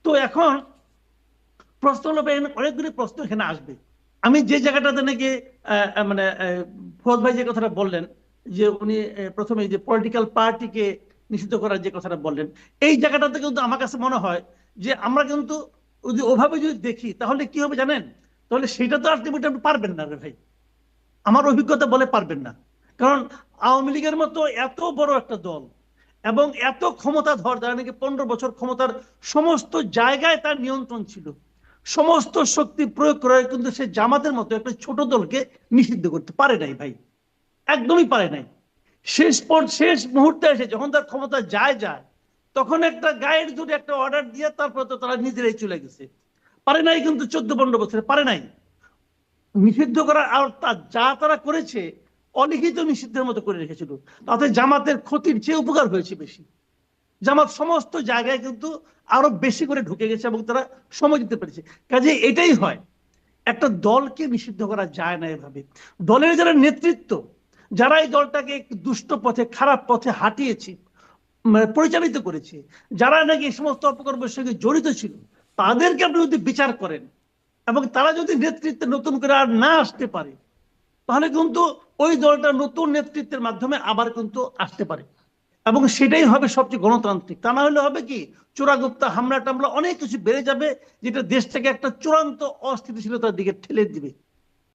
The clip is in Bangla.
তো এখন প্রশ্ন হলো ভাই, অনেকগুলি প্রশ্ন এখানে আসবে। আমি যে জায়গাটাতে নাকি মানে ফৌজ ভাই যে কথাটা বললেন, যে উনি প্রথমে যে পলিটিক্যাল পার্টিকে নিষিদ্ধ করার যে কথাটা বললেন, এই জায়গাটাতে কিন্তু আমার কাছে মনে হয় যে আমরা কিন্তু যদি ওভাবে যদি দেখি তাহলে কি হবে জানেন? তাহলে সেটা তো আলটিমেটলি আপনি পারবেন না রে ভাই, আমার অভিজ্ঞতা বলে পারবেন না। কারণ আওয়ামী লীগের মতো এত বড় একটা দল এবং এত ক্ষমতাধর, যারা নাকি 15 বছর ক্ষমতার সমস্ত জায়গায় তার নিয়ন্ত্রণ ছিল, সমস্ত শক্তি প্রয়োগ করে কিন্তু সে জামাতের মতো একটা ছোট দলকে নিষিদ্ধ করতে পারে নাই ভাই, একদমই পারে নাই। শেষ মুহূর্তে এসে যখন তার ক্ষমতা যায় তখন একটা গায়ের জোরে একটা অর্ডার দিয়ে তারপর তো তারা নিজেরাই চলে গেছে। পারে নাই কিন্তু 14-15 বছরে পারে নাই নিষিদ্ধ করার। আর যা তারা করেছে অলিখিত নিষিদ্ধের মতো করে রেখেছিল, তাতে জামাতের ক্ষতির চেয়ে উপকার হয়েছে বেশি। জামাত সমস্ত জায়গায় কিন্তু আরো বেশি করে ঢুকে গেছে এবং তারা সময় দিতে পেরেছে। কাজে এটাই হয়, একটা দলকে নিষিদ্ধ করা যায় না এভাবে। দলের যারা নেতৃত্ব, যারা এই দলটাকে দুষ্ট পথে খারাপ পথে হাঁটিয়েছে, মানে পরিচালিত করেছে, যারা নাকি এই সমস্ত অপকর্মের সঙ্গে জড়িত ছিল, তাদেরকে আপনি যদি বিচার করেন এবং তারা যদি নেতৃত্বে নতুন করে আর না আসতে পারে, তাহলে কিন্তু ওই দলটা নতুন নেতৃত্বের মাধ্যমে আবার কিন্তু আসতে পারে এবং সেটাই হবে সবচেয়ে গণতান্ত্রিক। তা না হলে হবে কি, চোরাগুপ্তা হামলা টামলা অনেক কিছু বেড়ে যাবে, যেটা দেশটাকে একটা চূড়ান্ত অস্থিতিশীলতার দিকে ঠেলে দিবে।